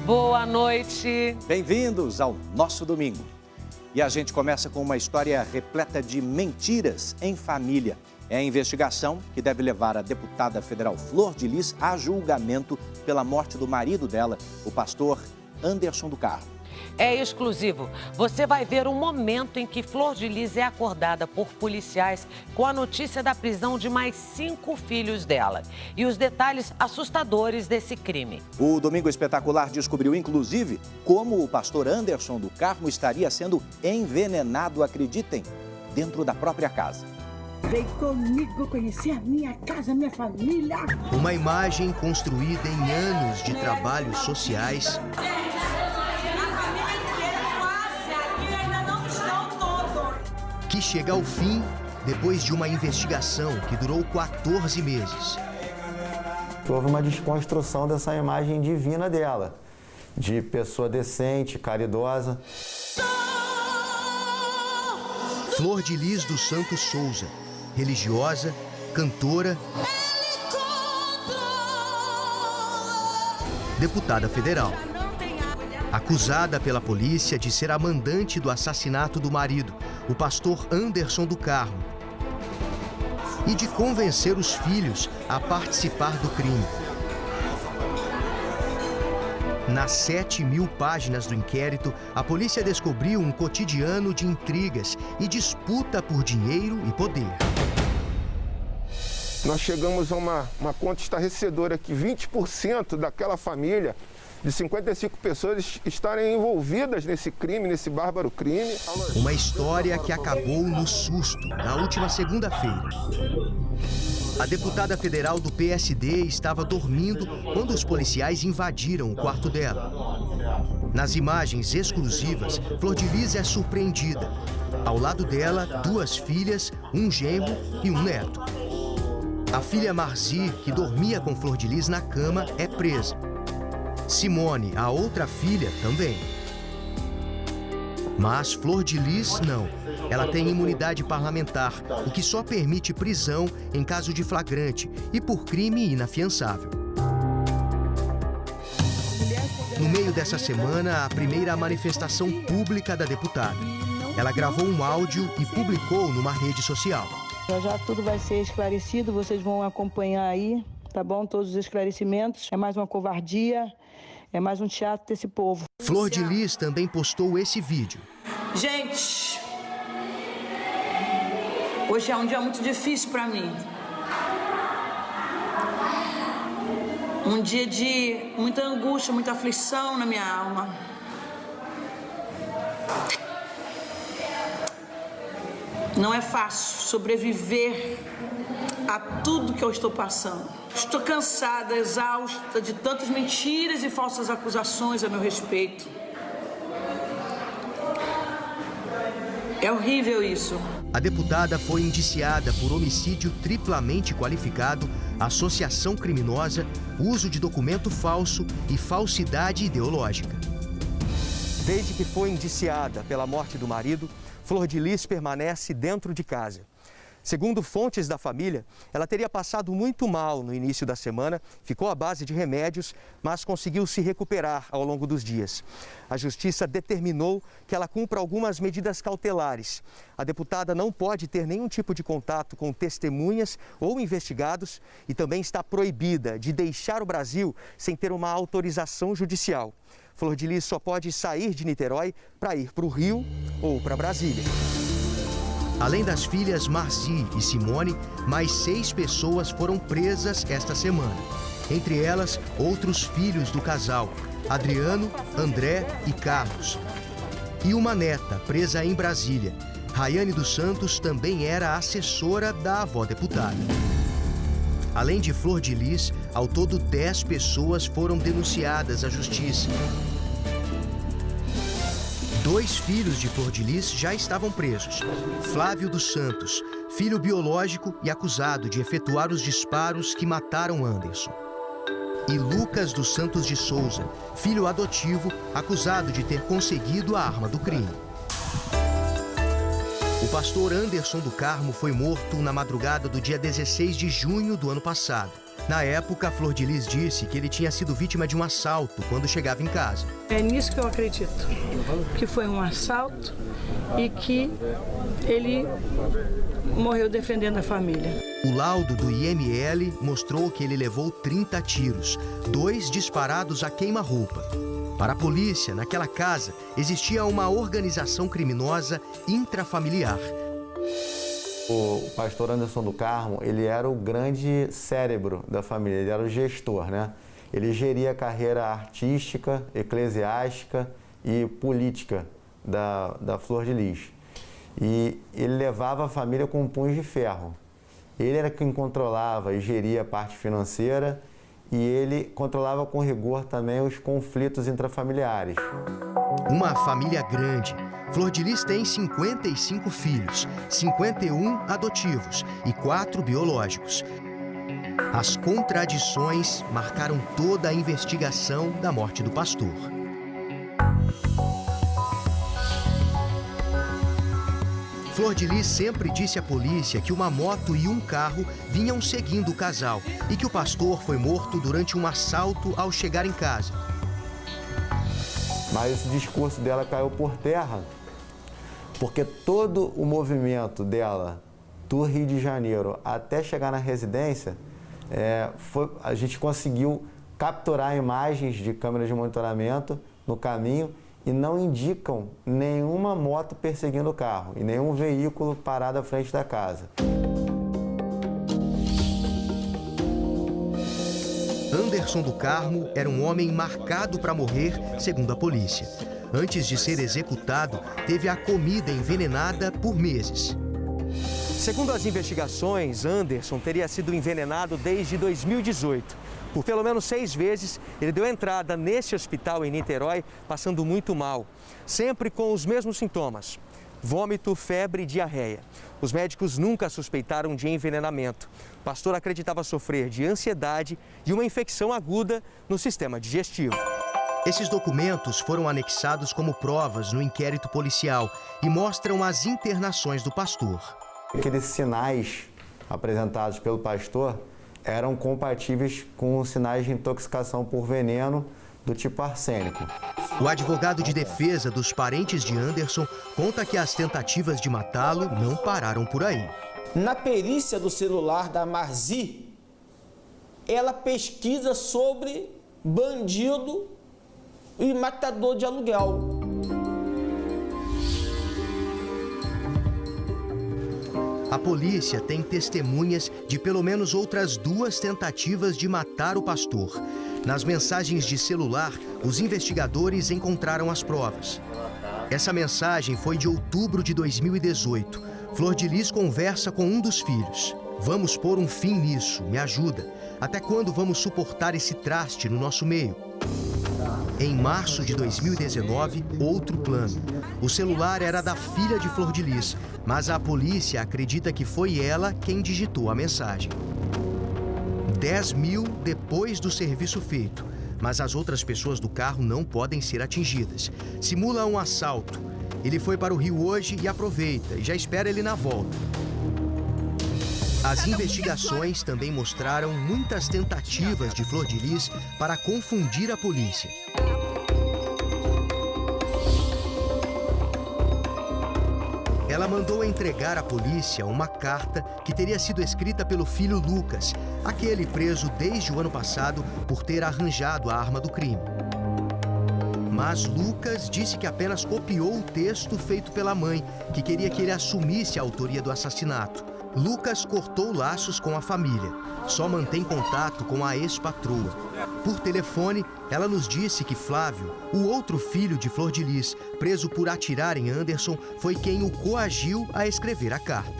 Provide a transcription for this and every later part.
Boa noite. Bem-vindos ao nosso domingo. E a gente começa com uma história repleta de mentiras em família. É a investigação que deve levar a deputada federal Flor de Lis a julgamento pela morte do marido dela, o pastor Anderson do Carmo. É exclusivo. Você vai ver um momento em que Flor de Lis é acordada por policiais com a notícia da prisão de mais 5 filhos dela. E os detalhes assustadores desse crime. O Domingo Espetacular descobriu, inclusive, como o pastor Anderson do Carmo estaria sendo envenenado, acreditem, dentro da própria casa. Vem comigo conhecer a minha casa, a minha família. Uma imagem construída em anos de trabalhos sociais que chega ao fim depois de uma investigação que durou 14 meses. Houve uma desconstrução dessa imagem divina dela, de pessoa decente, caridosa. Flor de Lis dos Santos Souza, religiosa, cantora, deputada federal. Acusada pela polícia de ser a mandante do assassinato do marido, o pastor Anderson do Carmo, e de convencer os filhos a participar do crime. Nas 7.000 páginas do inquérito, a polícia descobriu um cotidiano de intrigas e disputa por dinheiro e poder. Nós chegamos a uma conta estarrecedora que 20% daquela família, de 55 pessoas, estarem envolvidas nesse crime, nesse bárbaro crime. Uma história que acabou no susto, na última segunda-feira. A deputada federal do PSD estava dormindo quando os policiais invadiram o quarto dela. Nas imagens exclusivas, Flor de Lis é surpreendida. Ao lado dela, 2 filhas, um genro e um neto. A filha Marzi, que dormia com Flor de Lis na cama, é presa. Simone, a outra filha, também. Mas Flor de Lis não. Ela tem imunidade parlamentar, o que só permite prisão em caso de flagrante e por crime inafiançável. No meio dessa semana, a primeira manifestação pública da deputada. Ela gravou um áudio e publicou numa rede social. Já tudo vai ser esclarecido, vocês vão acompanhar aí, tá bom? Todos os esclarecimentos. É mais uma covardia, é mais um teatro desse povo. Flor de Lis também postou esse vídeo. Gente, hoje é um dia muito difícil para mim. Um dia de muita angústia, muita aflição na minha alma. Não é fácil sobreviver a tudo que eu estou passando. Estou cansada, exausta de tantas mentiras e falsas acusações a meu respeito. É horrível isso. A deputada foi indiciada por homicídio triplamente qualificado, associação criminosa, uso de documento falso e falsidade ideológica. Desde que foi indiciada pela morte do marido, Flor de Lis permanece dentro de casa. Segundo fontes da família, ela teria passado muito mal no início da semana, ficou à base de remédios, mas conseguiu se recuperar ao longo dos dias. A justiça determinou que ela cumpra algumas medidas cautelares. A deputada não pode ter nenhum tipo de contato com testemunhas ou investigados e também está proibida de deixar o Brasil sem ter uma autorização judicial. Flor de Lis só pode sair de Niterói para ir para o Rio ou para Brasília. Além das filhas Marzi e Simone, mais 6 pessoas foram presas esta semana. Entre elas, outros filhos do casal, Adriano, André e Carlos. E uma neta presa em Brasília. Rayane dos Santos também era assessora da avó deputada. Além de Flor de Lis, ao todo 10 pessoas foram denunciadas à justiça. 2 filhos de Flor de Lis já estavam presos. Flávio dos Santos, filho biológico e acusado de efetuar os disparos que mataram Anderson. E Lucas dos Santos de Souza, filho adotivo, acusado de ter conseguido a arma do crime. O pastor Anderson do Carmo foi morto na madrugada do dia 16 de junho do ano passado. Na época, Flor de Lis disse que ele tinha sido vítima de um assalto quando chegava em casa. É nisso que eu acredito, que foi um assalto e que ele morreu defendendo a família. O laudo do IML mostrou que ele levou 30 tiros, 2 disparados a queima-roupa. Para a polícia, naquela casa, existia uma organização criminosa intrafamiliar. O pastor Anderson do Carmo, ele era o grande cérebro da família, ele era o gestor, né? Ele geria a carreira artística, eclesiástica e política da Flor de Lis. E ele levava a família com punhos de ferro. Ele era quem controlava e geria a parte financeira e ele controlava com rigor também os conflitos intrafamiliares. Uma família grande. Flor de Lis tem 55 filhos, 51 adotivos e 4 biológicos. As contradições marcaram toda a investigação da morte do pastor. Flor de Lis sempre disse à polícia que uma moto e um carro vinham seguindo o casal e que o pastor foi morto durante um assalto ao chegar em casa. Mas esse discurso dela caiu por terra, porque todo o movimento dela do Rio de Janeiro até chegar na residência, a gente conseguiu capturar imagens de câmeras de monitoramento no caminho e não indicam nenhuma moto perseguindo o carro e nenhum veículo parado à frente da casa. Anderson do Carmo era um homem marcado para morrer, segundo a polícia. Antes de ser executado, teve a comida envenenada por meses. Segundo as investigações, Anderson teria sido envenenado desde 2018. Por pelo menos 6 vezes, ele deu entrada nesse hospital em Niterói, passando muito mal. Sempre com os mesmos sintomas: vômito, febre e diarreia. Os médicos nunca suspeitaram de envenenamento. O pastor acreditava sofrer de ansiedade e uma infecção aguda no sistema digestivo. Esses documentos foram anexados como provas no inquérito policial e mostram as internações do pastor. Aqueles sinais apresentados pelo pastor eram compatíveis com os sinais de intoxicação por veneno do tipo arsênico. O advogado de defesa dos parentes de Anderson conta que as tentativas de matá-lo não pararam por aí. Na perícia do celular da Marzi, ela pesquisa sobre bandido e matador de aluguel. A polícia tem testemunhas de pelo menos outras 2 tentativas de matar o pastor. Nas mensagens de celular, os investigadores encontraram as provas. Essa mensagem foi de outubro de 2018. Flor de Lis conversa com um dos filhos. Vamos pôr um fim nisso, me ajuda. Até quando vamos suportar esse traste no nosso meio? Em março de 2019, outro plano. O celular era da filha de Flor de Lis, mas a polícia acredita que foi ela quem digitou a mensagem. 10 mil depois do serviço feito, mas as outras pessoas do carro não podem ser atingidas. Simula um assalto. Ele foi para o Rio hoje e aproveita, e já espera ele na volta. As investigações também mostraram muitas tentativas de Flor de Lis para confundir a polícia. Ela mandou entregar à polícia uma carta que teria sido escrita pelo filho Lucas, aquele preso desde o ano passado por ter arranjado a arma do crime. Mas Lucas disse que apenas copiou o texto feito pela mãe, que queria que ele assumisse a autoria do assassinato. Lucas cortou laços com a família, só mantém contato com a ex-patroa. Por telefone, ela nos disse que Flávio, o outro filho de Flor de Lis, preso por atirar em Anderson, foi quem o coagiu a escrever a carta.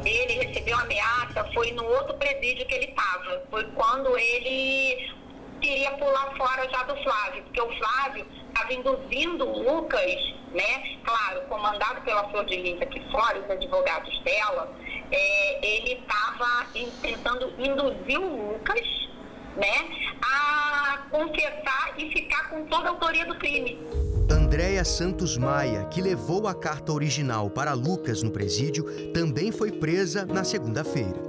Ele recebeu ameaça, foi no outro presídio que ele estava. Foi quando ele queria pular fora já do Flávio, porque o Flávio estava induzindo o Lucas, né? Claro, comandado pela Flor de Lis aqui fora, os advogados dela, ele estava tentando induzir o Lucas, né, a confessar e ficar com toda a autoria do crime. Andréia Santos Maia, que levou a carta original para Lucas no presídio, também foi presa na segunda-feira.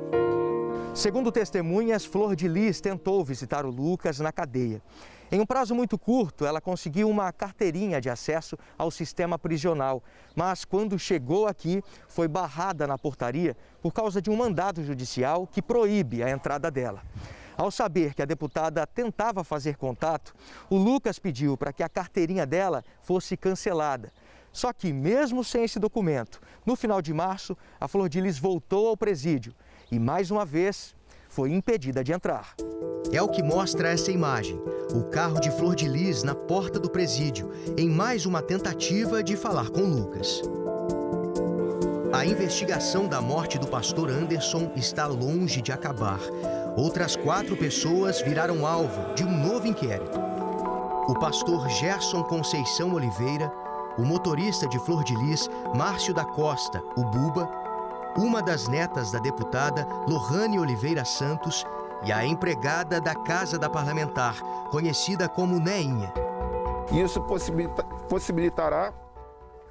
Segundo testemunhas, Flor de Lis tentou visitar o Lucas na cadeia. Em um prazo muito curto, ela conseguiu uma carteirinha de acesso ao sistema prisional. Mas quando chegou aqui, foi barrada na portaria por causa de um mandado judicial que proíbe a entrada dela. Ao saber que a deputada tentava fazer contato, o Lucas pediu para que a carteirinha dela fosse cancelada. Só que, mesmo sem esse documento, no final de março, a Flor de Lis voltou ao presídio e, mais uma vez, foi impedida de entrar. É o que mostra essa imagem, o carro de Flor de Lis na porta do presídio, em mais uma tentativa de falar com Lucas. A investigação da morte do pastor Anderson está longe de acabar. Outras 4 pessoas viraram alvo de um novo inquérito. O pastor Gerson Conceição Oliveira, o motorista de Flor de Lis, Márcio da Costa, o Buba, uma das netas da deputada Lohane Oliveira Santos e a empregada da Casa da Parlamentar, conhecida como Neinha. Isso possibilitará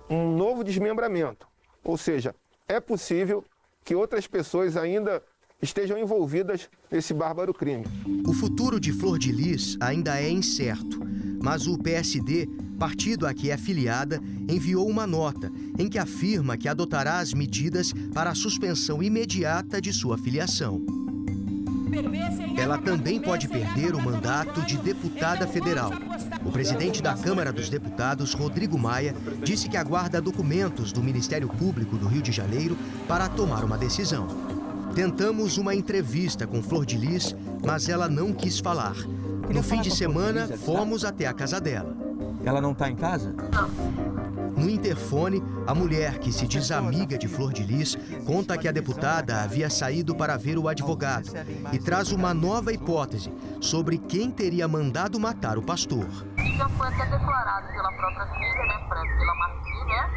um novo desmembramento, ou seja, é possível que outras pessoas ainda estejam envolvidas nesse bárbaro crime. O futuro de Flor de Lis ainda é incerto, mas o PSD, partido a que é filiada, enviou uma nota em que afirma que adotará as medidas para a suspensão imediata de sua filiação. Ela também pode perder o mandato de deputada federal. O presidente da Câmara dos Deputados, Rodrigo Maia, disse que aguarda documentos do Ministério Público do Rio de Janeiro para tomar uma decisão. Tentamos uma entrevista com Flor de Lis, mas ela não quis falar. No fim de semana, fomos até a casa dela. Ela não está em casa? No interfone, a mulher, que se diz amiga de Flor de Lis, conta que a deputada havia saído para ver o advogado e traz uma nova hipótese sobre quem teria mandado matar o pastor. Já foi até declarado pela própria filha, né, pela Marci, né,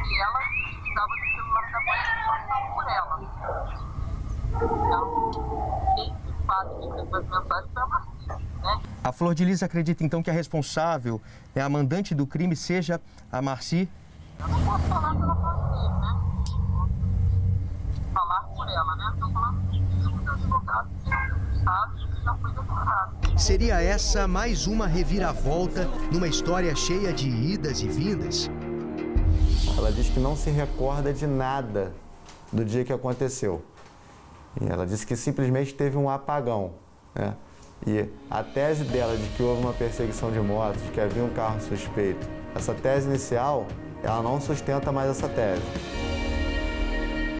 e ela estava no celular da mãe por ela. Então, quem de fato escreveu as mensagens foi a Marci. A Flor de Lis acredita, então, que a responsável, a mandante do crime, seja a Marci? Eu não posso falar pela Marci, né? Falar por ela, né? Estou falando do advogado, que sabe, que já foi declarado. Seria essa mais uma reviravolta numa história cheia de idas e vindas? Ela diz que não se recorda de nada do dia que aconteceu. E ela disse que simplesmente teve um apagão, né? E a tese dela de que houve uma perseguição de motos, de que havia um carro suspeito, essa tese inicial, ela não sustenta mais essa tese.